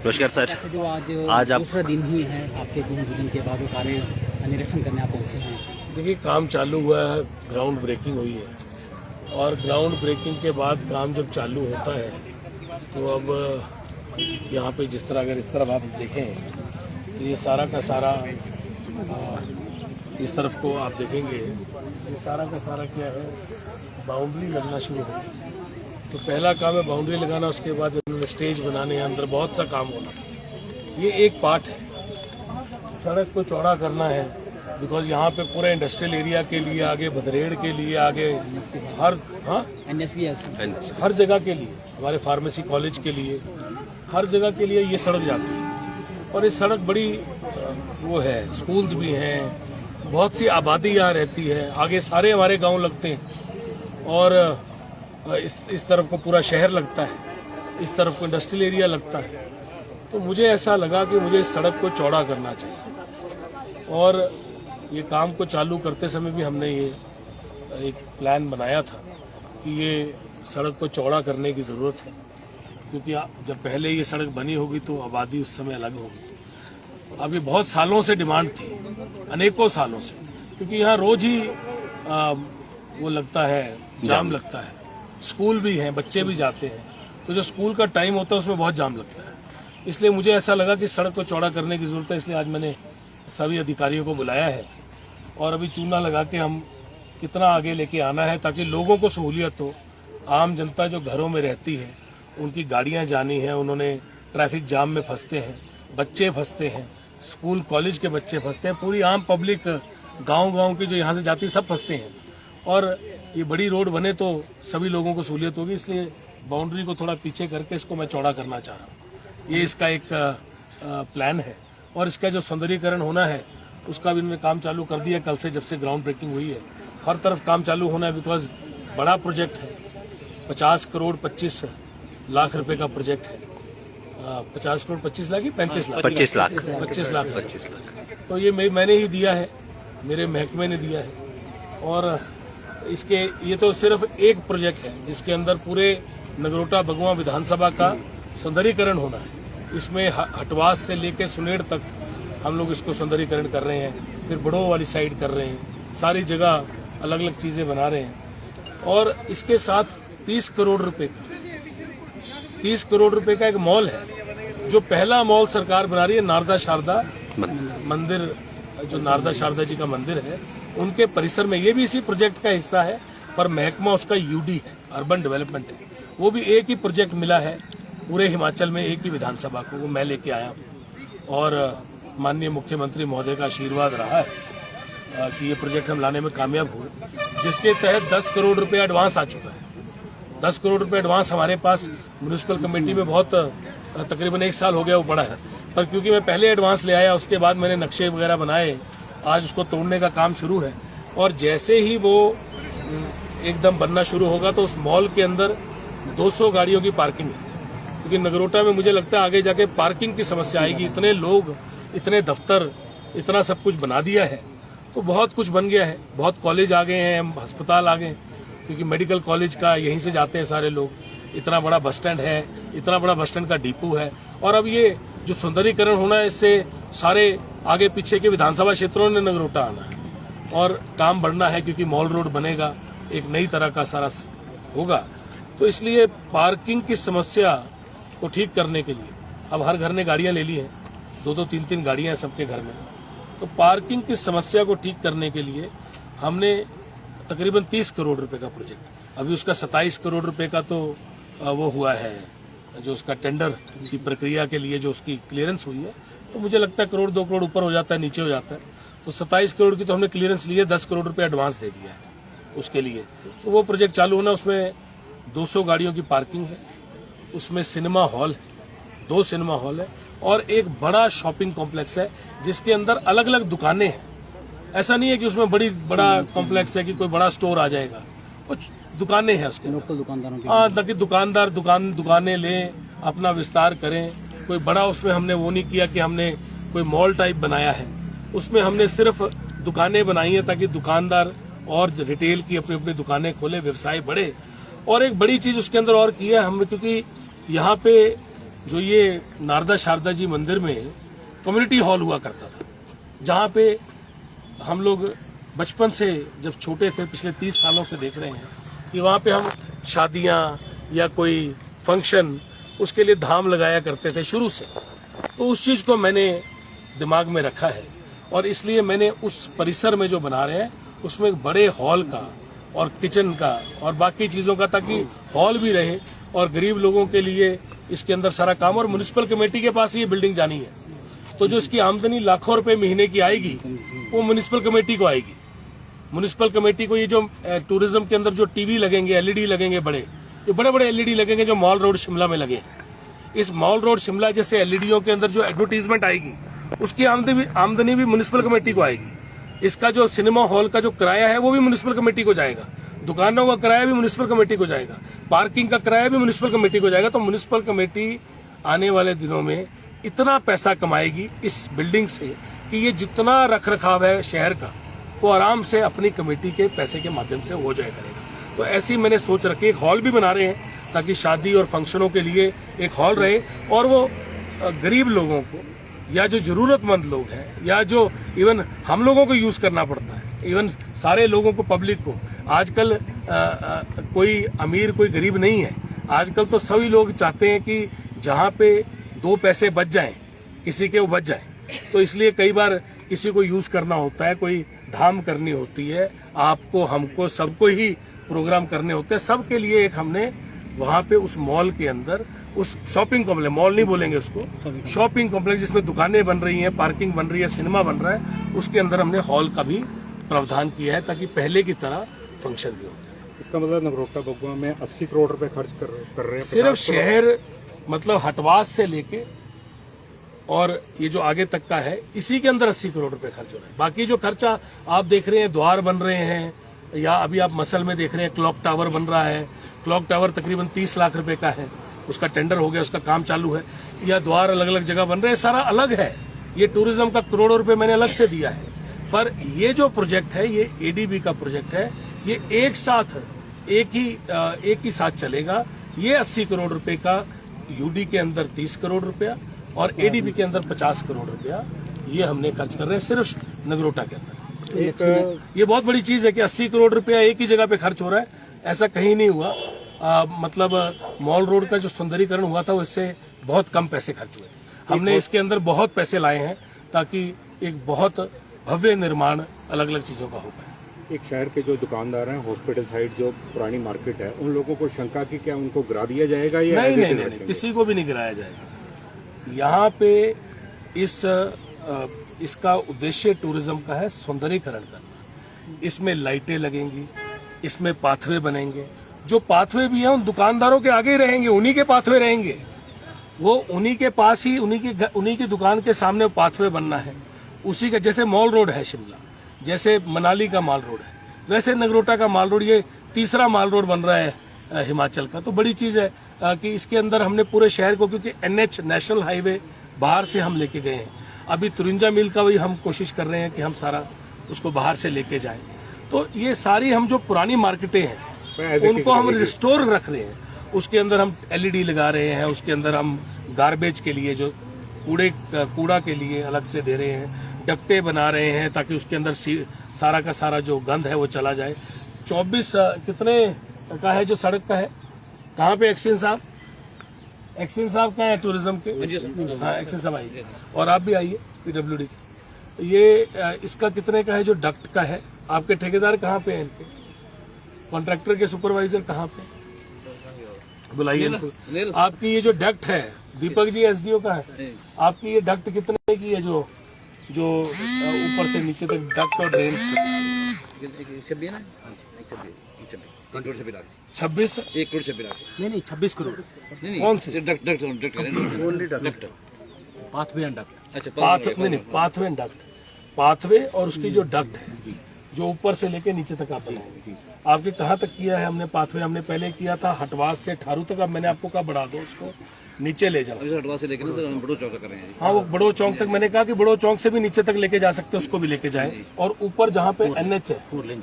नमस्कार सर। जो आज आप दूसरा दिन ही है आपके दिन के बाद वो कार्य निरीक्षण करने आप पहुंचे हैं। देखिए, काम चालू हुआ है, ग्राउंड ब्रेकिंग हुई है और ग्राउंड ब्रेकिंग के बाद काम जब चालू होता है तो अब यहाँ पे जिस तरह अगर इस तरफ आप देखें तो ये सारा का सारा इस तरफ को आप देखेंगे ये सारा का सारा क्या है, बाउंड्री लगना शुरू हो गई। तो पहला काम है बाउंड्री लगाना, उसके बाद उन्होंने स्टेज बनाने हैं, अंदर बहुत सा काम होना। ये एक पार्ट है। सड़क को चौड़ा करना है बिकॉज यहाँ पे पूरे इंडस्ट्रियल एरिया के लिए, आगे भदरेड़ के लिए, आगे हर जगह के लिए, हमारे फार्मेसी कॉलेज के लिए, हर जगह के लिए ये सड़क जाती है। और ये सड़क बड़ी वो है, स्कूल्स भी हैं, बहुत सी आबादी यहाँ रहती है, आगे सारे हमारे गांव लगते हैं और इस तरफ को पूरा शहर लगता है, इस तरफ को इंडस्ट्रियल एरिया लगता है। तो मुझे ऐसा लगा कि मुझे इस सड़क को चौड़ा करना चाहिए और ये काम को चालू करते समय भी हमने ये एक प्लान बनाया था कि ये सड़क को चौड़ा करने की ज़रूरत है, क्योंकि जब पहले ये सड़क बनी होगी तो आबादी उस समय अलग होगी। अब ये बहुत सालों से डिमांड थी, अनेकों सालों से, क्योंकि यहाँ रोज ही वो लगता है, जाम लगता है, स्कूल भी हैं, बच्चे भी जाते हैं, तो जो स्कूल का टाइम होता है उसमें बहुत जाम लगता है। इसलिए मुझे ऐसा लगा कि सड़क को चौड़ा करने की ज़रूरत है, इसलिए आज मैंने सभी अधिकारियों को बुलाया है और अभी चूना लगा के हम कितना आगे लेके आना है ताकि लोगों को सहूलियत हो। आम जनता जो घरों में रहती है उनकी गाड़ियां जानी है, उन्होंने ट्रैफिक जाम में फंसते हैं, बच्चे फंसते हैं, स्कूल कॉलेज के बच्चे फंसते हैं, पूरी आम पब्लिक गांव की जो यहाँ से जाती है सब फंसते हैं। और ये बड़ी रोड बने तो सभी लोगों को सहूलियत होगी, इसलिए बाउंड्री को थोड़ा पीछे करके इसको मैं चौड़ा करना चाह रहा हूँ। ये इसका एक प्लान है और इसका जो सौंदर्यीकरण होना है उसका भी इन्होंने काम चालू कर दिया कल से, जब से ग्राउंड ब्रेकिंग हुई है। हर तरफ काम चालू होना है बिकॉज बड़ा प्रोजेक्ट है, 50 करोड़ 25 लाख रुपए का प्रोजेक्ट है। 50 करोड़ 25 लाख ही 35 लाख 25 लाख 25 लाख। तो ये मैंने ही दिया है, मेरे महकमे ने दिया है और इसके ये तो सिर्फ एक प्रोजेक्ट है जिसके अंदर पूरे नगरोटा बगुआ विधानसभा का सौंदर्यीकरण होना है। इसमें हटवास से लेकर सुनेड़ तक हम लोग इसको सौंदर्यीकरण कर रहे हैं, फिर बड़ों वाली साइड कर रहे हैं, सारी जगह अलग अलग चीजें बना रहे हैं। और इसके साथ 30 करोड़ रुपए का एक मॉल है, जो पहला मॉल सरकार बना रही है नारदा शारदा मंदिर, जो नारदा शारदा जी का मंदिर है उनके परिसर में। ये भी इसी प्रोजेक्ट का हिस्सा है, पर महकमा उसका यूडी है, अर्बन डेवलपमेंट है। वो भी एक ही प्रोजेक्ट मिला है पूरे हिमाचल में, एक ही विधानसभा को, वो मैं लेके आया हूँ और माननीय मुख्यमंत्री महोदय का आशीर्वाद रहा है कि ये प्रोजेक्ट हम लाने में कामयाब हुए, जिसके तहत 10 करोड़ रुपए एडवांस आ चुका है। 10 करोड़ रुपए एडवांस हमारे पास म्यूनिसिपल कमेटी में बहुत तकरीबन 1 साल हो गया वो पड़ा है, पर क्योंकि मैं पहले एडवांस ले आया, उसके बाद मैंने नक्शे वगैरह बनाए, आज उसको तोड़ने का काम शुरू है। और जैसे ही वो एकदम बनना शुरू होगा तो उस मॉल के अंदर 200 गाड़ियों की पार्किंग है, क्योंकि नगरोटा में मुझे लगता है आगे जाके पार्किंग की समस्या आएगी। इतने लोग, इतने दफ्तर, इतना सब कुछ बना दिया है तो बहुत कुछ बन गया है, बहुत कॉलेज आ गए हैं, अस्पताल आ गए, क्योंकि मेडिकल कॉलेज का यहीं से जाते हैं सारे लोग। इतना बड़ा बस स्टैंड है, इतना बड़ा बस स्टैंड का डिपो है। और अब ये जो सौंदर्यीकरण होना है, इससे सारे आगे पीछे के विधानसभा क्षेत्रों ने नगरोटा आना है और काम बढ़ना है, क्योंकि मॉल रोड बनेगा, एक नई तरह का सारा होगा। तो इसलिए पार्किंग की समस्या को ठीक करने के लिए अब हर घर ने गाड़ियां ले ली हैं, 2-2, 3-3 गाड़ियां हैं सबके घर में। तो पार्किंग की समस्या को ठीक करने के लिए हमने तकरीबन 30 करोड़ रुपए का प्रोजेक्ट, अभी उसका 27 करोड़ रुपए का तो वो हुआ है, जो उसका टेंडर की प्रक्रिया के लिए जो उसकी क्लियरेंस हुई है, तो मुझे लगता है 1-2 करोड़ ऊपर हो जाता है, नीचे हो जाता है। तो 27 करोड़ की तो हमने क्लियरेंस ली है, 10 करोड़ रुपए एडवांस दे दिया है उसके लिए। तो वो प्रोजेक्ट चालू होना, उसमें 200 गाड़ियों की पार्किंग है, उसमें सिनेमा हॉल है, 2 सिनेमा हॉल है और एक बड़ा शॉपिंग कॉम्प्लेक्स है जिसके अंदर अलग अलग दुकानें हैं। ऐसा नहीं है कि उसमें बड़ा कॉम्प्लेक्स है कि कोई बड़ा स्टोर आ जाएगा, कुछ दुकानें हैं उसके लोकल दुकानदारों की। ताकि दुकानदार दुकानें लें, अपना विस्तार करें। कोई बड़ा उसमें हमने वो नहीं किया कि हमने कोई मॉल टाइप बनाया है, उसमें हमने सिर्फ दुकानें बनाई हैं ताकि दुकानदार और रिटेल की अपनी अपनी दुकानें खोले, व्यवसाय बढ़े। और एक बड़ी चीज उसके अंदर और की है हम, क्योंकि यहाँ पे जो ये नारदा शारदा जी मंदिर में कम्युनिटी हॉल हुआ करता था, जहाँ पे हम लोग बचपन से जब छोटे थे पिछले 30 सालों से देख रहे हैं कि वहाँ पे हम शादियाँ या कोई फंक्शन उसके लिए धाम लगाया करते थे शुरू से। तो उस चीज को मैंने दिमाग में रखा है और इसलिए मैंने उस परिसर में जो बना रहे हैं उसमें एक बड़े हॉल का और किचन का और बाकी चीजों का, ताकि हॉल भी रहे और गरीब लोगों के लिए इसके अंदर सारा काम। और म्युनिसिपल कमेटी के पास ये बिल्डिंग जानी है, तो जो इसकी आमदनी लाखों रुपए महीने की आएगी वो म्युनिसिपल कमेटी को आएगी। म्युनिसिपल कमेटी को ये जो टूरिज्म के अंदर जो टीवी लगेंगे, एलईडी लगेंगे, ये बड़े बड़े एलईडी लगेंगे जो मॉल रोड शिमला में लगे, इस मॉल रोड शिमला जैसे एलईडीओ के अंदर जो एडवर्टीजमेंट आएगी उसकी आमदनी भी म्युनिसिपल कमेटी को आएगी। इसका जो सिनेमा हॉल का जो किराया है वो भी म्युनिसिपल कमेटी को जाएगा, दुकानों का किराया भी म्युनिसिपल कमेटी को जाएगा, पार्किंग का किराया भी म्युनिसिपल कमेटी को जाएगा। तो म्युनिसिपल कमेटी आने वाले दिनों में इतना पैसा कमाएगी इस बिल्डिंग से कि ये जितना रख रखाव है शहर का वो आराम से अपनी कमेटी के पैसे के माध्यम से हो जाया करेगा। तो ऐसी मैंने सोच रखी, एक हॉल भी बना रहे हैं ताकि शादी और फंक्शनों के लिए एक हॉल रहे और वो गरीब लोगों को या जो जरूरतमंद लोग हैं या जो इवन हम लोगों को यूज करना पड़ता है, इवन सारे लोगों को, पब्लिक को, आजकल कोई अमीर कोई गरीब नहीं है। आजकल तो सभी लोग चाहते हैं कि जहाँ पे 2 पैसे बच जाएं किसी के वो बच जाएं। तो इसलिए कई बार किसी को यूज करना होता है, कोई धाम करनी होती है, आपको हमको सबको ही प्रोग्राम करने होते हैं, सबके लिए एक हमने वहाँ पे उस मॉल के अंदर उस शॉपिंग कॉम्प्लेक्स, मॉल नहीं बोलेंगे उसको, शॉपिंग कॉम्प्लेक्स जिसमें दुकानें बन रही हैं, पार्किंग बन रही है, सिनेमा बन रहा है, उसके अंदर हमने हॉल का भी प्रावधान किया है ताकि पहले की तरह फंक्शन भी हो। इसका मतलब नगरोटा बगुआ में 80 करोड़ रुपए खर्च कर रहे हैं सिर्फ शहर, मतलब हटवास से लेके और ये जो आगे तक का है इसी के अंदर 80 करोड़ रुपए खर्च हो रहे हैं। बाकी जो खर्चा आप देख रहे हैं, द्वार बन रहे हैं, या अभी आप मसल में देख रहे हैं क्लॉक टावर बन रहा है, क्लॉक टावर तकरीबन 30 लाख रुपए का है, उसका टेंडर हो गया, उसका काम चालू है, या द्वार अलग अलग जगह बन रहे हैं, सारा अलग है। ये टूरिज्म का करोड़ों रुपए मैंने अलग से दिया है। पर ये जो प्रोजेक्ट है ये एडीबी का प्रोजेक्ट है, ये एक ही साथ चलेगा। ये 80 करोड़ रुपए का यूडी के अंदर 30 करोड़ रुपया और एडीबी के अंदर 50 करोड़ रुपया ये हमने खर्च कर रहे हैं सिर्फ नगरोटा के अंदर। ये बहुत बड़ी चीज है कि 80 करोड़ रुपया एक ही जगह पे खर्च हो रहा है, ऐसा कहीं नहीं हुआ। मतलब मॉल रोड का जो सुंदरीकरण हुआ था उससे बहुत कम पैसे खर्च हुए थे। हमने इसके अंदर बहुत पैसे लाए हैं ताकि एक बहुत भव्य निर्माण अलग अलग चीजों का हो पाए। एक शहर के जो दुकानदार हैं, हॉस्पिटल साइड जो पुरानी मार्केट है, उन लोगों को शंका की क्या उनको गिरा दिया जाएगा या नहीं, किसी को भी नहीं गिराया जाएगा। यहाँ पे इसका उद्देश्य टूरिज्म का है सौंदर्यीकरण करना। इसमें लाइटें लगेंगी, इसमें पाथवे बनेंगे, जो पाथवे भी हैं उन दुकानदारों के आगे ही रहेंगे, उन्हीं के पाथवे रहेंगे, वो उन्हीं के पास ही उन्हीं की दुकान के सामने पाथवे बनना है। उसी का जैसे मॉल रोड है शिमला, जैसे मनाली का माल रोड है, वैसे नगरोटा का माल रोड, ये तीसरा माल रोड बन रहा है हिमाचल का। तो बड़ी चीज है कि इसके अंदर हमने पूरे शहर को, क्योंकि एनएच नेशनल हाईवे बाहर से हम लेके गए हैं, अभी 53 मील का भी हम कोशिश कर रहे हैं कि हम सारा उसको बाहर से लेके जाएं। तो ये सारी हम जो पुरानी मार्केटें हैं उनको हम रिस्टोर रख रहे हैं। उसके अंदर हम एलईडी लगा रहे हैं, उसके अंदर हम गार्बेज के लिए जो कूड़ा के लिए अलग से दे रहे हैं, डक्टे बना रहे हैं ताकि उसके अंदर सारा का सारा जो गंद है वो चला जाए। 24 कितने का है जो सड़क का है, कहाँ पे एक्शन साहब कहाँ है टूरिज्म के? हाँ, एक्शन साहब आइए और आप भी आइए पीडब्ल्यूडी। ये इसका कितने का है जो डक्ट का है? आपके ठेकेदार कहाँ पे हैं इनके? कॉन्ट्रैक्टर के सुपरवाइजर कहाँ पे? बुलाइए इनको। आपकी ये जो डक्ट है, दीपक जी एसडीओ का है, आपकी ये डक्ट कितने की है जो ऊपर से नीचे तक डक्ट और ड्रेन? 26 नहीं 26 करोड़। कौन से डक्ट पाथवे एंड डक्ट। अच्छा, पाथवे एंड डक्ट, पाथवे और उसकी जो डक्ट है जो ऊपर से लेके नीचे तक आप बनाएंगे। आपके कहाँ तक किया है हमने पाथवे? हमने पहले किया था हटवास से ठारू तक, अब मैंने आपको कहा बढ़ा दो उसको। नीचे ले जाओ। हटवा से लेकर बड़ो चौक तक कर रहे हैं। हाँ, वो बड़ो चौक तक मैंने कहा कि बड़ो चौक से भी नीचे तक लेके जा सकते हैं, उसको भी लेके जाएं। और ऊपर जहाँ पे NH है,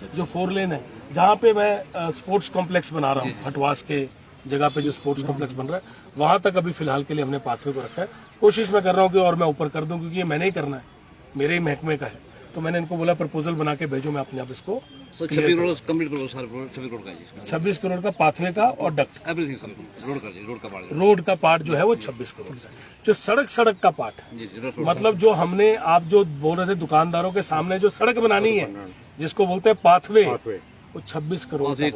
जो 4 लेन है, जहाँ पे मैं स्पोर्ट्स कॉम्प्लेक्स बना रहा हूँ, हटवास के जगह पे जो स्पोर्ट्स कॉम्प्लेक्स बन रहा है, वहां तक अभी फिलहाल के लिए हमने पाथवे को रखा है। कोशिश मैं कर रहा हूँ कि और मैं ऊपर कर दूं, क्योंकि ये मैंने ही करना है, मेरे ही महकमे का है। तो मैंने इनको बोला प्रपोजल बना के भेजो, मैं अपने आप इसको 26 करोड़ कंप्लीट करो, सारे 26 करोड़ का है इसका। 26 करोड़ का पाथवे का और डक्ट, एवरीथिंग सब रोड का पार्ट जो है वो 26 करोड़ का। जो सड़क का पार्ट है, मतलब जो हमने, आप जो बोल रहे थे दुकानदारों के सामने जो सड़क बनानी है, जिसको बोलते हैं पाथवे, वो 26 करोड़ का।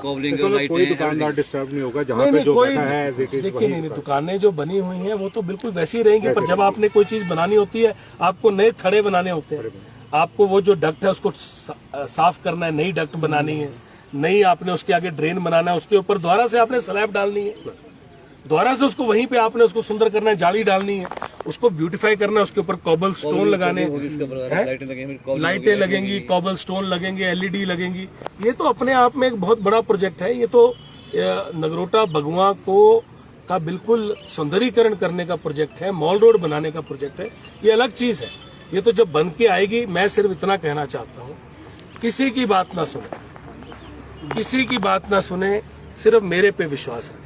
कोई दुकानदार डिस्टर्ब नहीं होगा, जहाँ पे जो बैठा है एज इट इज। देखिए नहीं, दुकानें जो बनी हुई हैं वो तो बिल्कुल वैसी ही रहेंगी, पर जब आपने कोई चीज बनानी होती है, आपको नए थड़े बनाने होते हैं, आपको वो जो डक्ट है उसको साफ करना है, नई डक्ट बनानी है, नई आपने उसके आगे ड्रेन बनाना है, उसके ऊपर दोबारा से आपने स्लैब डालनी है, दोबारा से उसको वहीं पे आपने उसको सुंदर करना है, जाली डालनी है, उसको ब्यूटीफाई करना है, उसके ऊपर कॉबल स्टोन लगाने हैं, लाइटें लगेंगी, कॉबल स्टोन लगेंगे, LED लगेंगी। ये तो अपने आप में एक बहुत बड़ा प्रोजेक्ट है। ये तो नगरोटा बगुआ को का बिल्कुल सौंदर्यीकरण करने का प्रोजेक्ट है, मॉल रोड बनाने का प्रोजेक्ट है। ये अलग चीज है। ये तो जब बन के आएगी, मैं सिर्फ इतना कहना चाहता हूँ, किसी की बात ना सुने, किसी की बात ना सुने, सिर्फ मेरे पे विश्वास रखें।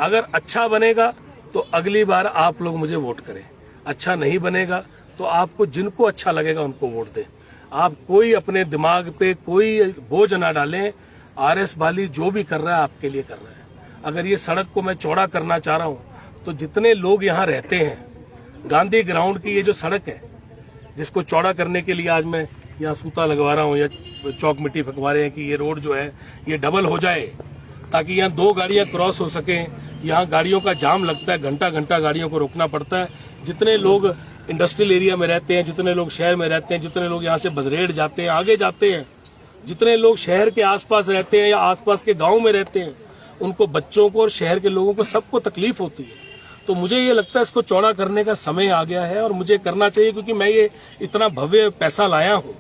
अगर अच्छा बनेगा तो अगली बार आप लोग मुझे वोट करें, अच्छा नहीं बनेगा तो आपको जिनको अच्छा लगेगा उनको वोट दें। आप कोई अपने दिमाग पे कोई बोझ ना डालें। RS बाली जो भी कर रहा है आपके लिए कर रहा है। अगर ये सड़क को मैं चौड़ा करना चाह रहा हूँ तो जितने लोग यहाँ रहते हैं, गांधी ग्राउंड की ये जो सड़क है जिसको चौड़ा करने के लिए आज मैं यहाँ सूता लगवा रहा हूँ या चौक मिट्टी फंकवा रहे हैं कि ये रोड जो है ये डबल हो जाए, ताकि यहाँ 2 गाड़ियां क्रॉस हो सकें। यहाँ गाड़ियों का जाम लगता है, घंटा घंटा गाड़ियों को रोकना पड़ता है। जितने लोग इंडस्ट्रियल एरिया में रहते हैं, जितने लोग शहर में रहते हैं, जितने लोग यहाँ से बदरेड़ जाते हैं, आगे जाते हैं, जितने लोग शहर के आसपास रहते हैं या आसपास के गाँव में रहते हैं, उनको, बच्चों को और शहर के लोगों को सबको तकलीफ होती है। तो मुझे ये लगता है इसको चौड़ा करने का समय आ गया है और मुझे करना चाहिए, क्योंकि मैं ये इतना भव्य पैसा लाया हूँ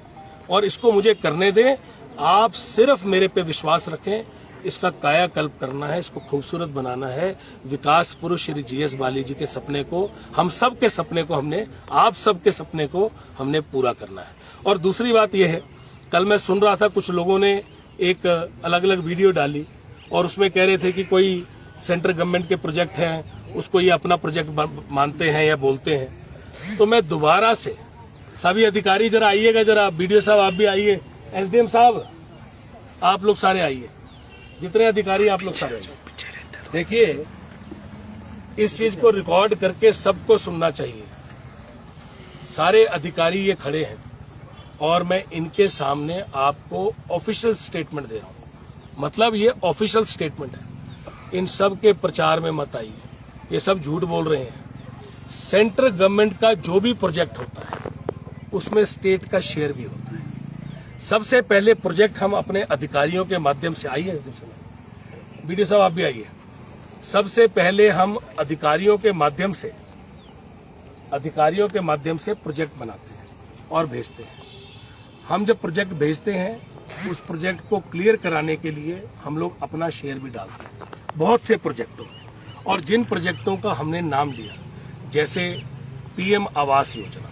और इसको मुझे करने दें। आप सिर्फ मेरे पे विश्वास रखें। इसका कायाकल्प करना है, इसको खूबसूरत बनाना है। विकास पुरुष श्री GS बाली जी के सपने को, हम सब के सपने को, हमने, आप सब के सपने को हमने पूरा करना है। और दूसरी बात यह है, कल मैं सुन रहा था कुछ लोगों ने एक अलग अलग वीडियो डाली और उसमें कह रहे थे कि कोई सेंट्रल गवर्नमेंट के प्रोजेक्ट हैं, उसको ये अपना प्रोजेक्ट मानते हैं या बोलते हैं। तो मैं दोबारा से, सभी अधिकारी जरा आइएगा, जरा BDO साहब आप भी आइए, SDM साहब आप लोग सारे आइए, जितने अधिकारी आप लोग सारे आइए। देखिए, इस चीज को रिकॉर्ड करके सबको सुनना चाहिए। सारे अधिकारी ये खड़े हैं और मैं इनके सामने आपको ऑफिशियल स्टेटमेंट दे रहा हूं। मतलब ये ऑफिशियल स्टेटमेंट है। इन सब के प्रचार में मत आइए, ये सब झूठ बोल रहे हैं। सेंट्रल गवर्नमेंट का जो भी प्रोजेक्ट होता है उसमें स्टेट का शेयर भी होता है। सबसे पहले प्रोजेक्ट हम अपने अधिकारियों के माध्यम से, आइए BDO साहब आप भी आइए। सबसे पहले हम अधिकारियों के माध्यम से प्रोजेक्ट बनाते हैं और भेजते हैं। हम जब प्रोजेक्ट भेजते हैं, उस प्रोजेक्ट को क्लियर कराने के लिए हम लोग अपना शेयर भी डालते हैं, बहुत से प्रोजेक्टों। और जिन प्रोजेक्टों का हमने नाम लिया, जैसे PM आवास योजना,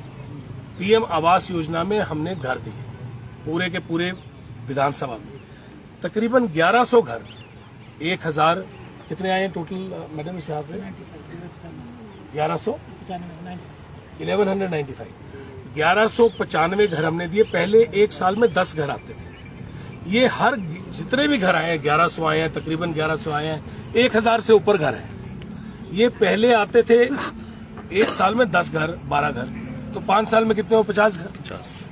PM आवास योजना में हमने घर दिए पूरे के पूरे विधानसभा में, तकरीबन 1100 घर, 1000 कितने आए टोटल मैडम इस यहाँ पे? 1195 घर हमने दिए। पहले एक साल में 10 घर आते थे। ये हर जितने भी घर आए हैं, 1100 आए हैं, तकरीबन 1100 आए हैं, 1000 से ऊपर घर हैं। ये पहले आते थे एक साल में 10 घर, 12 घर, तो 5 साल में कितने हो? 50 घर। 50।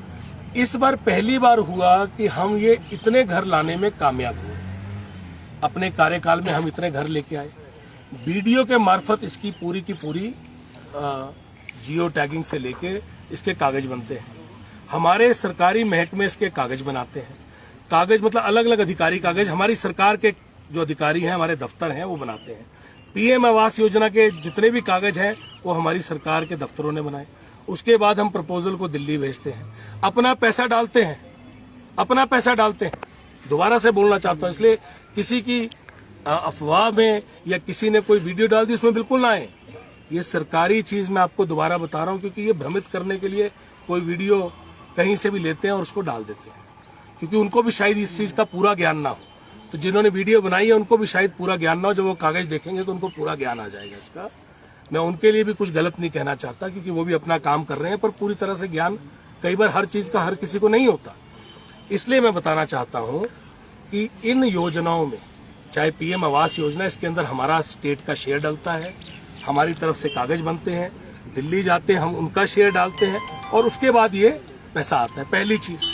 इस बार पहली बार हुआ कि हम ये इतने घर लाने में कामयाब हुए। अपने कार्यकाल में हम इतने घर लेके आए। BDO के मार्फत इसकी पूरी की पूरी जियो टैगिंग से लेके इसके कागज बनते हैं। हमारे सरकारी महकमे इसके कागज बनाते हैं। कागज मतलब अलग अलग अधिकारी कागज, हमारी सरकार के जो अधिकारी हैं, हमारे दफ्तर हैं, वो बनाते हैं। PM आवास योजना के जितने भी कागज हैं वो हमारी सरकार के दफ्तरों ने बनाए। उसके बाद हम प्रपोजल को दिल्ली भेजते हैं, अपना पैसा डालते हैं, अपना पैसा डालते हैं। दोबारा से बोलना चाहता हूँ, इसलिए किसी की अफवाह में या किसी ने कोई वीडियो डाल दी उसमें बिल्कुल ना आए। ये सरकारी चीज मैं आपको दोबारा बता रहा हूँ, क्योंकि ये भ्रमित करने के लिए कोई वीडियो कहीं से भी लेते हैं और उसको डाल देते हैं, क्योंकि उनको भी शायद इस चीज का पूरा ज्ञान ना हो। तो जिन्होंने वीडियो बनाई है उनको भी शायद पूरा ज्ञान ना हो, जब वो कागज देखेंगे तो उनको पूरा ज्ञान आ जाएगा इसका। मैं उनके लिए भी कुछ गलत नहीं कहना चाहता, क्योंकि वो भी अपना काम कर रहे हैं, पर पूरी तरह से ज्ञान कई बार हर चीज का हर किसी को नहीं होता। इसलिए मैं बताना चाहता हूं कि इन योजनाओं में, चाहे पीएम आवास योजना, इसके अंदर हमारा स्टेट का शेयर डलता है, हमारी तरफ से कागज बनते हैं, दिल्ली जाते हैं, हम उनका शेयर डालते हैं और उसके बाद ये पैसा आता है, पहली चीज।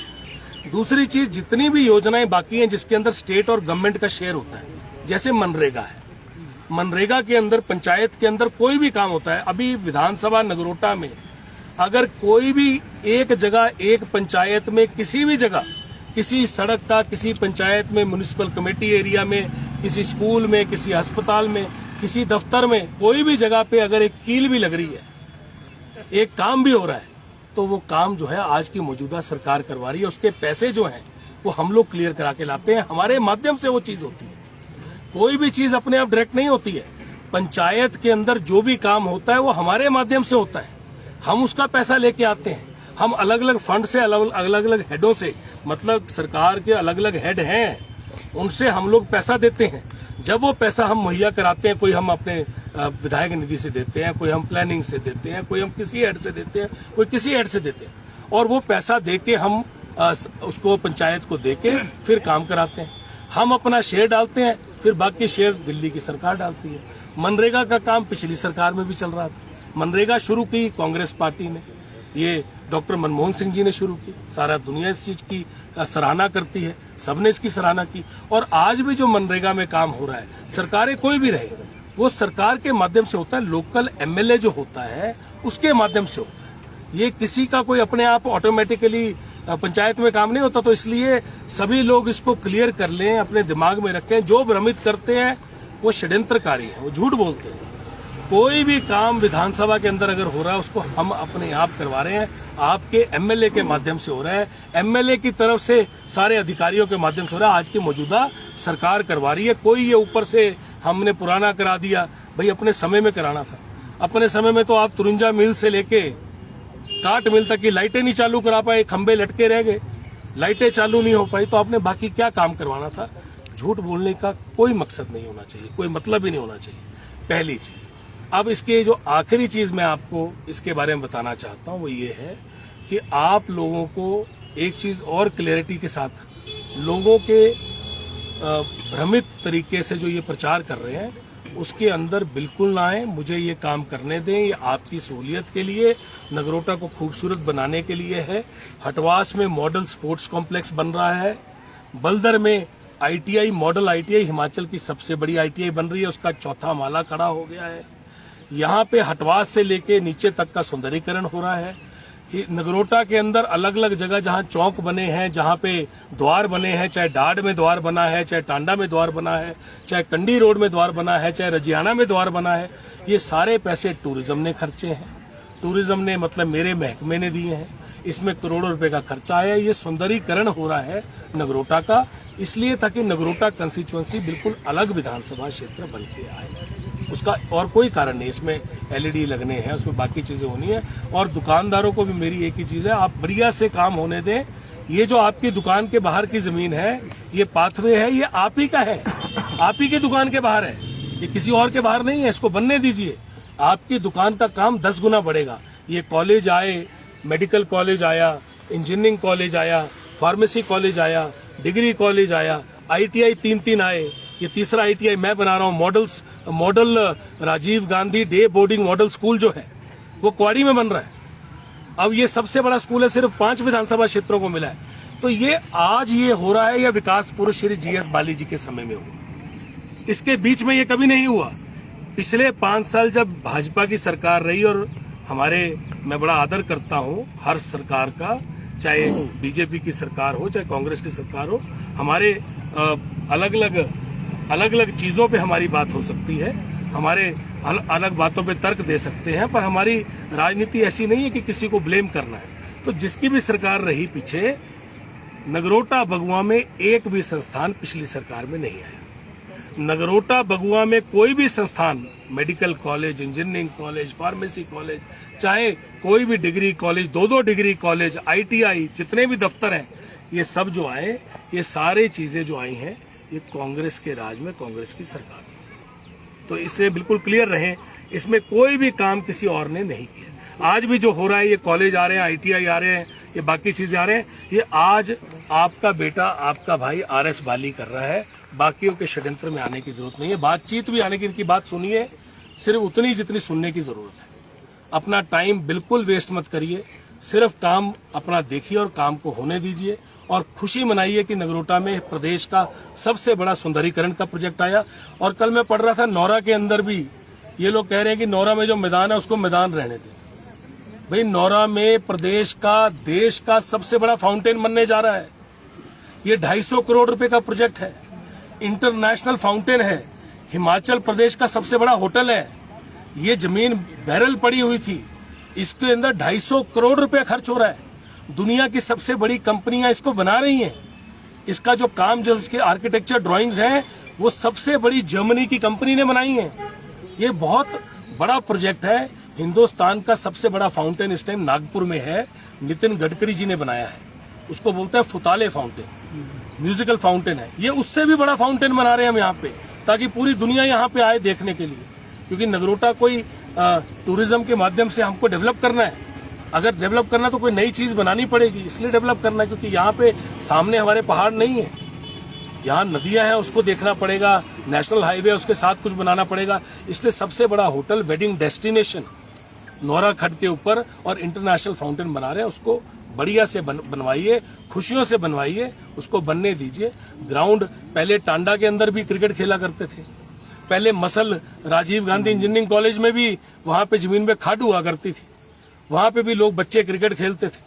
दूसरी चीज, जितनी भी योजनाएं बाकी हैं जिसके अंदर स्टेट और गवर्नमेंट का शेयर होता है, जैसे मनरेगा है, मनरेगा के अंदर पंचायत के अंदर कोई भी काम होता है, अभी विधानसभा नगरोटा में अगर कोई भी एक जगह, एक पंचायत में, किसी भी जगह, किसी सड़क का, किसी पंचायत में, म्युनिसिपल कमेटी एरिया में, किसी स्कूल में, किसी अस्पताल में, किसी दफ्तर में, कोई भी जगह पे अगर एक कील भी लग रही है, एक काम भी हो रहा है, तो वो काम जो है आज की मौजूदा सरकार करवा रही है। उसके पैसे जो हैं वो हम लोग क्लियर करा के लाते हैं, हमारे माध्यम से वो चीज होती है। कोई भी चीज अपने आप डायरेक्ट नहीं होती है। पंचायत के अंदर जो भी काम होता है वो हमारे माध्यम से होता है, हम उसका पैसा लेके आते हैं। हम अलग अलग फंड से, अलग अलग हेडों से, मतलब सरकार के अलग अलग हेड हैं, उनसे हम लोग पैसा देते हैं। जब वो पैसा हम मुहैया कराते हैं, कोई हम अपने विधायक निधि से देते हैं, कोई हम प्लानिंग से देते हैं, कोई हम किसी हेड से देते हैं, कोई किसी हेड से देते हैं, और वो पैसा देके हम उसको पंचायत को देके फिर काम कराते हैं। हम अपना शेयर डालते हैं, फिर बाकी शेयर दिल्ली की सरकार डालती है। मनरेगा का काम पिछली सरकार में भी चल रहा था। मनरेगा शुरू की कांग्रेस पार्टी ने, ये डॉक्टर मनमोहन सिंह जी ने शुरू की। सारा दुनिया इस चीज की सराहना करती है, सबने इसकी सराहना की। और आज भी जो मनरेगा में काम हो रहा है, सरकारें कोई भी रहे, वो सरकार के माध्यम से होता है। लोकल एमएलए जो होता है उसके माध्यम से होता है। ये किसी का कोई अपने आप ऑटोमेटिकली पंचायत में काम नहीं होता। तो इसलिए सभी लोग इसको क्लियर कर लें, अपने दिमाग में रखें। जो भ्रमित करते हैं वो षड्यंत्रकारी है, वो झूठ बोलते हैं। कोई भी काम विधानसभा के अंदर अगर हो रहा है उसको हम अपने आप करवा रहे हैं, आपके एमएलए के माध्यम से हो रहा है, एमएलए की तरफ से सारे अधिकारियों के माध्यम से हो रहा है। आज की मौजूदा सरकार करवा रही है। कोई ये ऊपर से हमने पुराना करा दिया, भाई अपने समय में कराना था। अपने समय में तो आप तुरिंजा मिल से लेके काट मिल तक की लाइटें नहीं चालू करा पाए, खंबे लटके रह गए, लाइटें चालू नहीं हो पाई, तो आपने बाकी क्या काम करवाना था। झूठ बोलने का कोई मकसद नहीं होना चाहिए, कोई मतलब ही नहीं होना चाहिए, पहली चीज। अब इसके जो आखिरी चीज मैं आपको इसके बारे में बताना चाहता हूं वो ये है कि आप लोगों को एक चीज और क्लैरिटी के साथ, लोगों के भ्रमित तरीके से जो ये प्रचार कर रहे हैं उसके अंदर बिल्कुल ना आए। मुझे ये काम करने दें, ये आपकी सहूलियत के लिए, नगरोटा को खूबसूरत बनाने के लिए है। हटवास में मॉडल स्पोर्ट्स कॉम्प्लेक्स बन रहा है, बल्दर में आईटीआई, मॉडल आईटीआई, हिमाचल की सबसे बड़ी आईटीआई बन रही है, उसका चौथा माला खड़ा हो गया है। यहाँ पे हटवास से लेके नीचे तक का सुंदरीकरण हो रहा है। नगरोटा के अंदर अलग अलग जगह जहाँ चौक बने हैं, जहाँ पे द्वार बने हैं, चाहे डाड में द्वार बना है, चाहे टांडा में द्वार बना है, चाहे कंडी रोड में द्वार बना है, चाहे रजियाना में द्वार बना है, ये सारे पैसे टूरिज्म ने खर्चे हैं। टूरिज्म ने, मतलब मेरे महकमे ने दिए हैं। इसमें करोड़ों रुपए का खर्चा आया। ये सुंदरीकरण हो रहा है नगरोटा का, इसलिए ताकि नगरोटा कंस्टिट्यूएंसी बिल्कुल अलग विधानसभा क्षेत्र बन के आए। उसका और कोई कारण नहीं। इसमें एलईडी लगने हैं, उसमें बाकी चीजें होनी है। और दुकानदारों को भी मेरी एक ही चीज है, आप बढ़िया से काम होने दें। ये जो आपकी दुकान के बाहर की जमीन है, ये पाथवे है, ये आप ही का है, आप ही की दुकान के बाहर है, ये किसी और के बाहर नहीं है। इसको बनने दीजिए, आपकी दुकान का काम 10 गुना बढ़ेगा। ये कॉलेज आए, मेडिकल कॉलेज आया, इंजीनियरिंग कॉलेज आया, फार्मेसी कॉलेज आया, डिग्री कॉलेज आया, आईटीआई 3 आए, ये तीसरा आईटीआई मैं बना रहा हूँ। Model Rajiv Gandhi day boarding model school जो है वो क्वारी में बन रहा है। अब ये सबसे बड़ा स्कूल है, सिर्फ 5 विधानसभा क्षेत्रों को मिला है। तो ये आज ये हो रहा है, या विकास पुरुष श्री जीएस बाली जी के समय में हुआ, इसके बीच में ये कभी नहीं हुआ। पिछले 5 साल जब भाजपा की सरकार रही, और मैं बड़ा आदर करता हूँ हर सरकार का, चाहे बीजेपी की सरकार हो, चाहे कांग्रेस की सरकार हो, हमारे अलग अलग चीजों पे हमारी बात हो सकती है, हमारे अलग बातों पे तर्क दे सकते हैं, पर हमारी राजनीति ऐसी नहीं है कि किसी को ब्लेम करना है। तो जिसकी भी सरकार रही पीछे, नगरोटा बगुआ में एक भी संस्थान पिछली सरकार में नहीं आया। नगरोटा बगुआ में कोई भी संस्थान, medical college, engineering college, pharmacy college, चाहे कोई भी degree college, 2-2 degree college, ITI, जितने भी दफ्तर हैं, ये सब जो आए, ये सारी चीजें जो आई हैं, ये कांग्रेस के राज में, कांग्रेस की सरकार में। तो इससे बिल्कुल क्लियर रहे, इसमें कोई भी काम किसी और ने नहीं किया। आज भी जो हो रहा है, ये कॉलेज आ रहे हैं, ITI आ रहे हैं, ये बाकी चीजें आ रहे हैं, ये आज आपका बेटा, आपका भाई RS बाली कर रहा है। बाकियों के षड्यंत्र में आने की जरूरत नहीं है। बातचीत भी आने की, इनकी बात सुनिए, सिर्फ उतनी जितनी सुनने की जरूरत है। अपना टाइम बिल्कुल वेस्ट मत करिए, सिर्फ काम अपना देखिए और काम को होने दीजिए और खुशी मनाइए कि नगरोटा में प्रदेश का सबसे बड़ा सुंदरीकरण का प्रोजेक्ट आया। और कल मैं पढ़ रहा था, नौरा के अंदर भी ये लोग कह रहे हैं कि नौरा में जो मैदान है उसको मैदान रहने दें। भाई, नौरा में प्रदेश का, देश का सबसे बड़ा फाउंटेन बनने जा रहा है। ये 250 करोड़ रुपए का प्रोजेक्ट है, इंटरनेशनल फाउंटेन है, हिमाचल प्रदेश का सबसे बड़ा होटल है। ये जमीन बैरल पड़ी हुई थी, इसके अंदर 250 करोड़ रुपए खर्च हो रहा है। दुनिया की सबसे बड़ी कंपनियां इसको बना रही हैं। इसका जो काम, जो इसके आर्किटेक्चर ड्राइंग्स हैं, वो सबसे बड़ी जर्मनी की कंपनी ने बनाई हैं। ये बहुत बड़ा प्रोजेक्ट है। हिंदुस्तान का सबसे बड़ा फाउंटेन इस टाइम नागपुर में है, नितिन गडकरी जी ने बनाया है। उसको बोलते हैं फुताले फाउंटेन, म्यूजिकल फाउंटेन है। ये उससे भी बड़ा फाउंटेन बना रहे हैं हम यहाँ पे, ताकि पूरी दुनिया यहाँ पे आए देखने के लिए। क्योंकि नगरोटा कोई टूरिज्म के माध्यम से हमको डेवलप करना है। अगर डेवलप करना तो कोई नई चीज बनानी पड़ेगी, इसलिए डेवलप करना है। क्योंकि यहाँ पे सामने हमारे पहाड़ नहीं है, यहाँ नदियां हैं, उसको देखना पड़ेगा, नेशनल हाईवे उसके साथ कुछ बनाना पड़ेगा। इसलिए सबसे बड़ा होटल, वेडिंग डेस्टिनेशन नौरा खड्ड के ऊपर और इंटरनेशनल फाउंटेन बना रहे हैं। उसको बढ़िया से बनवाइए, खुशियों से बनवाइए, उसको बनने दीजिए। ग्राउंड पहले टांडा के अंदर भी क्रिकेट खेला करते थे, पहले मसल राजीव गांधी इंजीनियरिंग कॉलेज में भी वहां पे जमीन में खाद हुआ करती थी, वहां पे भी लोग बच्चे क्रिकेट खेलते थे।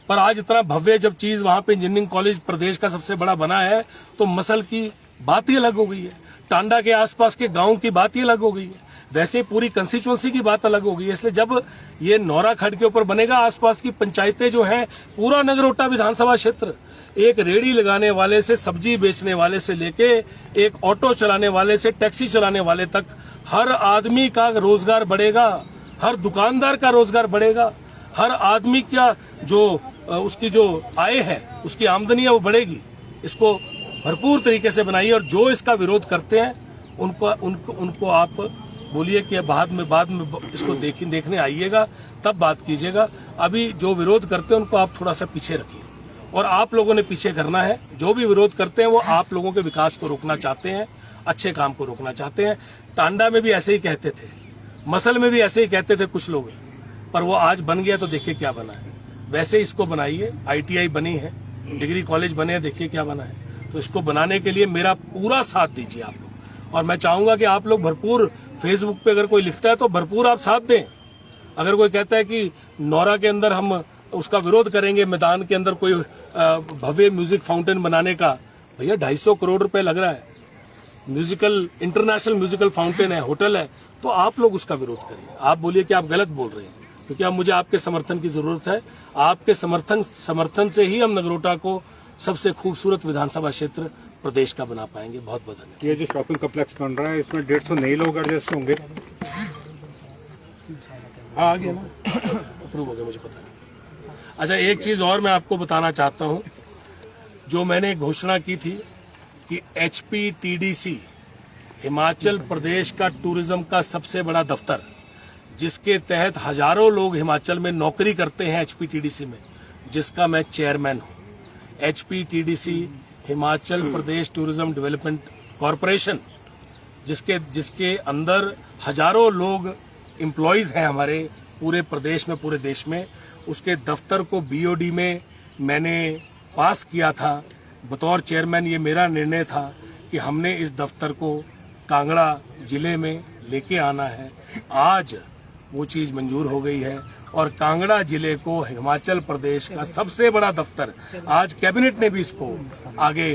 पर आज इतना भव्य जब चीज वहां पे इंजीनियरिंग कॉलेज प्रदेश का सबसे बड़ा बना है, तो मसल की बात ही अलग हो गई है, टांडा के आसपास के गांव की बात ही अलग हो गई है, वैसे पूरी कंस्टिट्यूंसी की बात अलग हो गई है। इसलिए जब ये नौरा खड्ड के ऊपर बनेगा, आसपास की पंचायतें जो हैं, पूरा नगरोटा विधानसभा क्षेत्र, एक रेड़ी लगाने वाले से, सब्जी बेचने वाले से लेके एक ऑटो चलाने वाले से टैक्सी चलाने वाले तक, हर आदमी का रोजगार बढ़ेगा, हर दुकानदार का रोजगार बढ़ेगा, हर आदमी का जो उसकी जो आय है, उसकी आमदनी है, वो बढ़ेगी। इसको भरपूर तरीके से बनाइए। और जो इसका विरोध करते हैं उनको आप बोलिए कि बाद में इसको देखने आइएगा, तब बात कीजिएगा। अभी जो विरोध करते हैं उनको आप थोड़ा सा पीछे रखिए, और आप लोगों ने पीछे करना है। जो भी विरोध करते हैं वो आप लोगों के विकास को रोकना चाहते हैं, अच्छे काम को रोकना चाहते हैं। टांडा में भी ऐसे ही कहते थे, मसल में भी ऐसे ही कहते थे कुछ लोग, पर वो आज बन गया तो देखिए क्या बना है। वैसे इसको बनाइए, ITI बनी है, डिग्री कॉलेज बने हैं, देखिए क्या बना है। तो इसको बनाने के लिए मेरा पूरा साथ दीजिए आप लोग। और मैं चाहूंगा कि आप लोग भरपूर, फेसबुक पे अगर कोई लिखता है तो भरपूर आप साथ दें। अगर कोई कहता है कि नौरा के अंदर हम उसका विरोध करेंगे, मैदान के अंदर कोई भव्य म्यूजिक फाउंटेन बनाने का, भैया 250 करोड़ रुपए लग रहा है, म्यूजिकल, इंटरनेशनल म्यूजिकल फाउंटेन है, होटल है, तो आप लोग उसका विरोध करिए। आप बोलिए कि आप गलत बोल रहे हैं, क्योंकि अब मुझे आपके समर्थन की जरूरत है। आपके समर्थन से ही हम नगरोटा को सबसे खूबसूरत विधानसभा क्षेत्र प्रदेश का बना पाएंगे। बहुत बहुत धन्यवाद। ये जो शॉपिंग कॉम्प्लेक्स बन रहा है, इसमें 150 नए लोग एडजस्ट होंगे? हाँ, आ गया ना, अप्रूव हो गया, मुझे पता है। अच्छा, एक चीज और मैं आपको बताना चाहता हूँ। जो मैंने घोषणा की थी कि HPTDC, हिमाचल प्रदेश का टूरिज्म का सबसे बड़ा दफ्तर, जिसके तहत हजारों लोग हिमाचल में नौकरी करते हैं HPTDC में, जिसका मैं चेयरमैन हूँ। HPTDC, Himachal Pradesh tourism development corporation, जिसके अंदर हजारों लोग एम्प्लॉयज हैं हमारे पूरे प्रदेश में, पूरे देश में, उसके दफ्तर को BOD में मैंने पास किया था बतौर चेयरमैन। ये मेरा निर्णय था कि हमने इस दफ्तर को कांगड़ा जिले में लेके आना है। आज वो चीज मंजूर हो गई है और कांगड़ा जिले को हिमाचल प्रदेश का सबसे बड़ा दफ्तर, आज कैबिनेट ने भी इसको आगे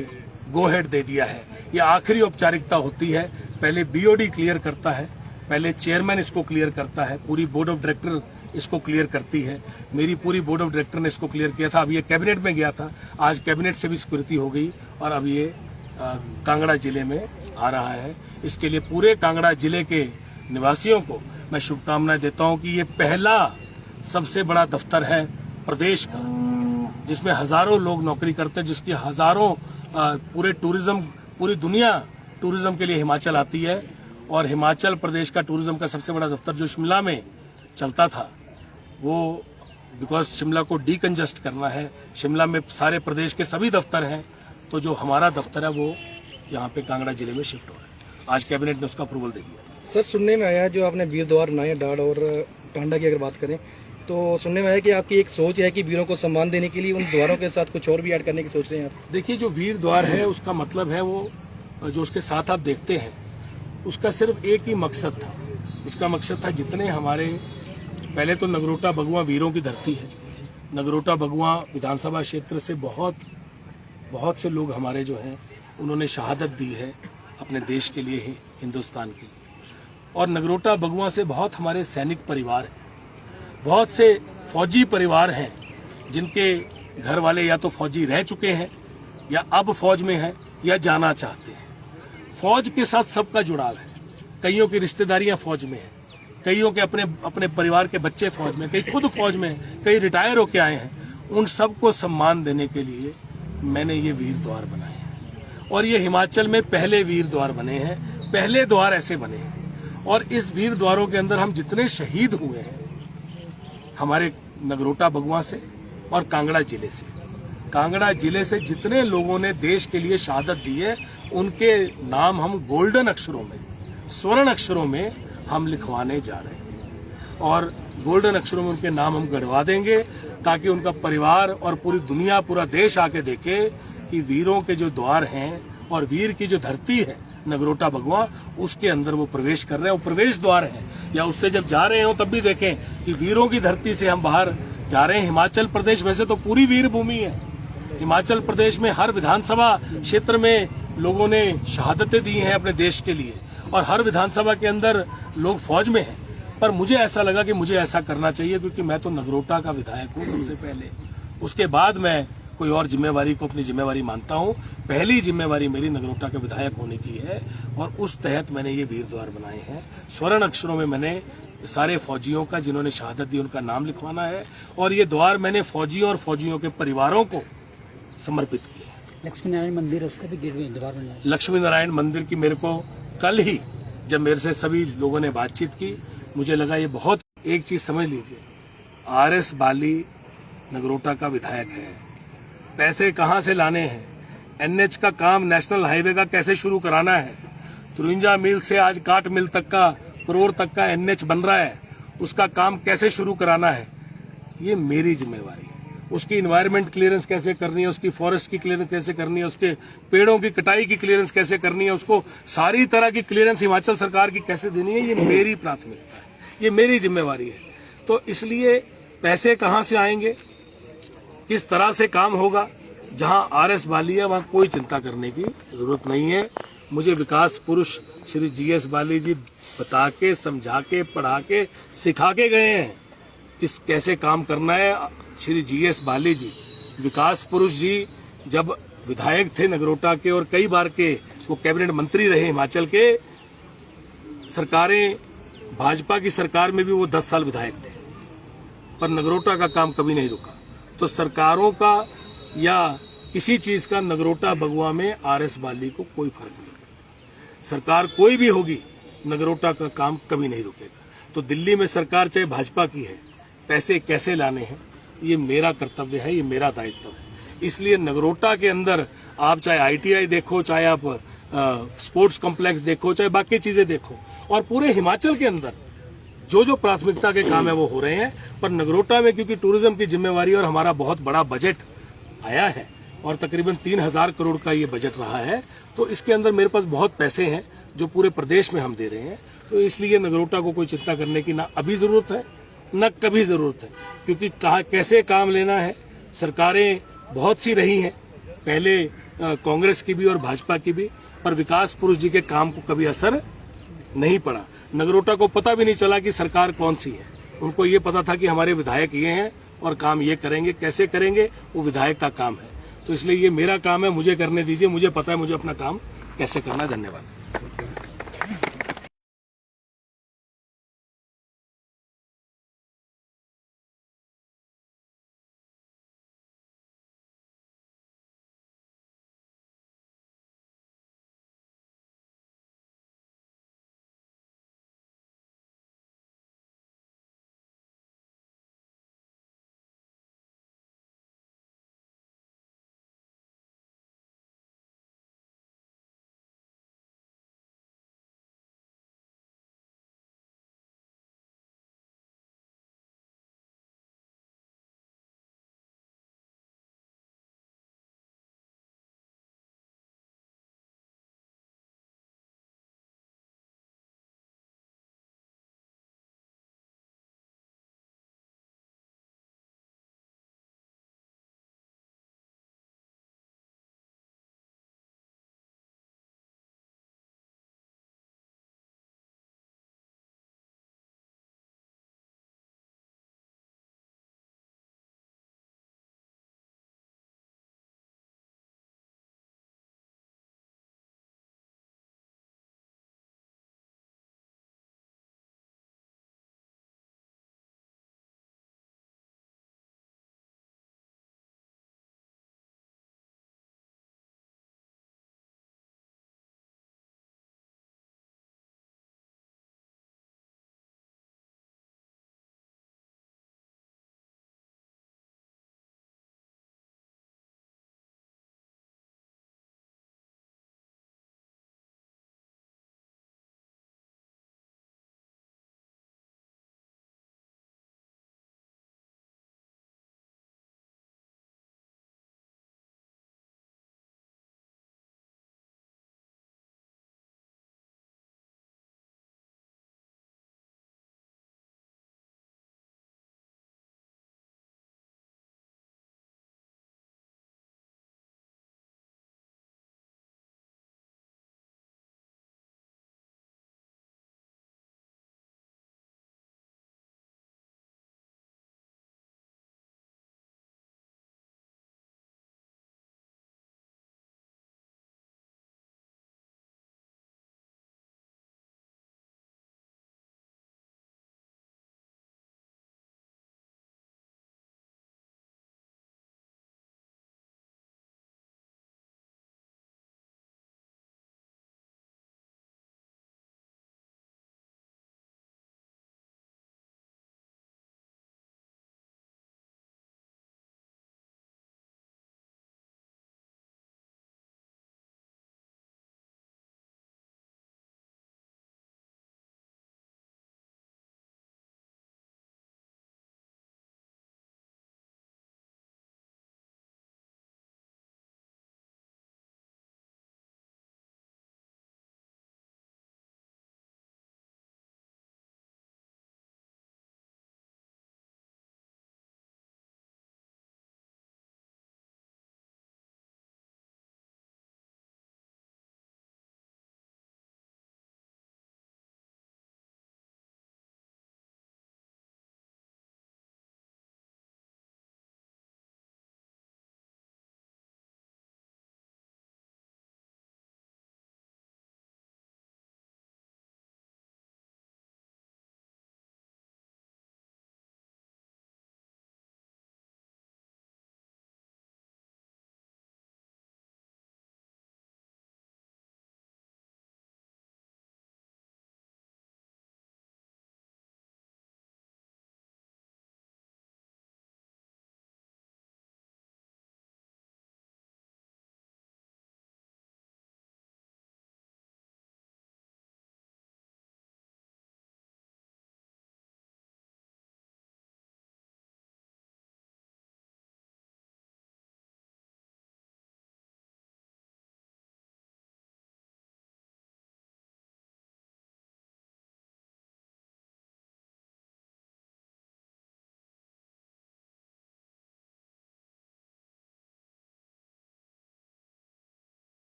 गो हेड दे दिया है। ये आखिरी औपचारिकता होती है, पहले BOD क्लियर करता है, पहले चेयरमैन इसको क्लियर करता है, पूरी बोर्ड ऑफ डायरेक्टर इसको क्लियर करती है। मेरी पूरी बोर्ड ऑफ डायरेक्टर ने इसको क्लियर किया था। अब ये कैबिनेट में गया था, आज कैबिनेट से भी स्वीकृति हो गई और अब ये कांगड़ा जिले में आ रहा है। इसके लिए पूरे कांगड़ा जिले के निवासियों को मैं शुभकामनाएं देता हूं कि ये पहला सबसे बड़ा दफ्तर है प्रदेश का, जिसमें हजारों लोग नौकरी करते हैं, जिसकी हजारों पूरी दुनिया टूरिज्म के लिए हिमाचल आती है। और हिमाचल प्रदेश का टूरिज्म का सबसे बड़ा दफ्तर जो शिमला में चलता था, वो बिकॉज शिमला को डीकंजस्ट करना है, शिमला में सारे प्रदेश के सभी दफ्तर हैं, तो जो हमारा दफ्तर है वो यहाँ पे कांगड़ा जिले में शिफ्ट हो रहा है। आज कैबिनेट ने उसका अप्रूवल दे दिया। सर, सुनने में आया जो आपने वीर द्वार बनाए डाड़ और टांडा की अगर बात करें तो सुनने में आया कि आपकी एक सोच है कि वीरों को सम्मान देने के लिए उन द्वारों के साथ कुछ और भी ऐड करने की सोच रहे हैं आप। देखिए, जो वीर द्वार है उसका मतलब है वो जो उसके साथ आप देखते हैं, उसका सिर्फ एक ही मकसद था। उसका मकसद था जितने हमारे, पहले तो नगरोटा बगुआ वीरों की धरती है। नगरोटा बगुआ विधानसभा क्षेत्र से बहुत से लोग हमारे जो हैं उन्होंने शहादत दी है अपने देश के लिए, ही हिंदुस्तान के लिए। और नगरोटा बगुआ से बहुत हमारे सैनिक परिवार हैं, बहुत से फौजी परिवार हैं जिनके घर वाले या तो फौजी रह चुके हैं या अब फौज में हैं या जाना चाहते हैं। फौज के साथ सबका जुड़ाव है। कईयों की रिश्तेदारियां फौज में हैं, कईयों के अपने परिवार के बच्चे फौज में, कई खुद फौज में, कई रिटायर होके आए हैं। उन सबको सम्मान देने के लिए मैंने ये वीर द्वार बनाए हैं। और ये हिमाचल में पहले वीर द्वार बने हैं, पहले द्वार ऐसे बने हैं। और इस वीर द्वारों के अंदर हम जितने शहीद हुए हैं हमारे नगरोटा बगुआ से और कांगड़ा जिले से जितने लोगों ने देश के लिए शहादत दी है, उनके नाम हम गोल्डन अक्षरों में, स्वर्ण अक्षरों में हम लिखवाने जा रहे हैं। और गोल्डन अक्षरों में उनके नाम हम गढ़वा देंगे ताकि उनका परिवार और पूरी दुनिया, पूरा देश आके देखे कि वीरों के जो द्वार हैं और वीर की जो धरती है नगरोटा बगुआ, उसके अंदर वो प्रवेश कर रहे हैं। वो प्रवेश द्वार है, या उससे जब जा रहे हो तब भी देखें कि वीरों की धरती से हम बाहर जा रहे हैं। हिमाचल प्रदेश वैसे तो पूरी वीर भूमि है। हिमाचल प्रदेश में हर विधानसभा क्षेत्र में लोगों ने शहादतें दी हैं अपने देश के लिए, और हर विधानसभा के अंदर लोग फौज में हैं। पर मुझे ऐसा लगा कि मुझे ऐसा करना चाहिए, क्योंकि मैं तो नगरोटा का विधायक हूँ सबसे पहले, उसके बाद मैं कोई और जिम्मेवारी को अपनी जिम्मेवारी मानता हूँ। पहली जिम्मेवारी मेरी नगरोटा के विधायक होने की है, और उस तहत मैंने ये वीर द्वार बनाए हैं। स्वर्ण अक्षरों में मैंने सारे फौजियों का, जिन्होंने शहादत दी, उनका नाम लिखवाना है। और ये द्वार मैंने फौजियों और फौजियों के परिवारों को समर्पित किया है। लक्ष्मी नारायण मंदिर, उसका भी द्वार बनाया। लक्ष्मी नारायण मंदिर की मेरे को कल ही जब मेरे से सभी लोगों ने बातचीत की, मुझे लगा ये बहुत, एक चीज समझ लीजिए, RS बाली नगरोटा का विधायक है, पैसे कहां से लाने हैं, NH का काम, नेशनल हाईवे का कैसे शुरू कराना है, 53 मील से आज काट मिल तक का, करोड़ तक का NH बन रहा है, उसका काम कैसे शुरू कराना है, ये मेरी जिम्मेवारी है। उसकी इन्वायरमेंट क्लियरेंस कैसे करनी है, उसकी फॉरेस्ट की क्लियरेंस कैसे करनी है, उसके पेड़ों की कटाई की क्लियरेंस कैसे करनी है, उसको सारी तरह की क्लियरेंस हिमाचल सरकार की कैसे देनी है, ये मेरी प्राथमिकता है, ये मेरी जिम्मेवारी है। तो इसलिए पैसे कहां से आएंगे, किस तरह से काम होगा, जहां RS बाली है वहां कोई चिंता करने की जरूरत नहीं है। मुझे विकास पुरुष श्री GS बाली जी बता के, समझा के, पढ़ा के, सिखा के गए हैं किस कैसे काम करना है। श्री GS बाली जी, विकास पुरुष जी, जब विधायक थे नगरोटा के और कई बार के वो कैबिनेट मंत्री रहे हिमाचल के, सरकारें, भाजपा की सरकार में भी वो 10 साल विधायक थे, पर नगरोटा का काम कभी नहीं रुका। तो सरकारों का या किसी चीज का नगरोटा बगुआ में RS बाली को कोई फर्क नहीं पड़ता। सरकार कोई भी होगी, नगरोटा का काम कभी नहीं रुकेगा। तो दिल्ली में सरकार चाहे भाजपा की है, पैसे कैसे लाने हैं ये मेरा कर्तव्य है, ये मेरा दायित्व है। इसलिए नगरोटा के अंदर आप चाहे ITI देखो, चाहे आप स्पोर्ट्स कॉम्प्लेक्स देखो, चाहे बाकी चीजें देखो, और पूरे हिमाचल के अंदर जो प्राथमिकता के काम है वो हो रहे हैं। पर नगरोटा में क्योंकि टूरिज्म की जिम्मेवारी और हमारा बहुत बड़ा बजट आया है, और तकरीबन 3000 करोड़ का ये बजट रहा है, तो इसके अंदर मेरे पास बहुत पैसे हैं जो पूरे प्रदेश में हम दे रहे हैं। तो इसलिए नगरोटा को कोई चिंता करने की ना अभी जरूरत है, न कभी जरूरत है, क्योंकि कैसे काम लेना है। सरकारें बहुत सी रही हैं, पहले कांग्रेस की भी और भाजपा की भी, पर विकास पुरुष जी के काम को कभी असर नहीं पड़ा। नगरोटा को पता भी नहीं चला कि सरकार कौन सी है। उनको ये पता था कि हमारे विधायक ये हैं और काम ये करेंगे, कैसे करेंगे वो विधायक का काम है। तो इसलिए ये मेरा काम है, मुझे करने दीजिए, मुझे पता है मुझे अपना काम कैसे करना है। धन्यवाद।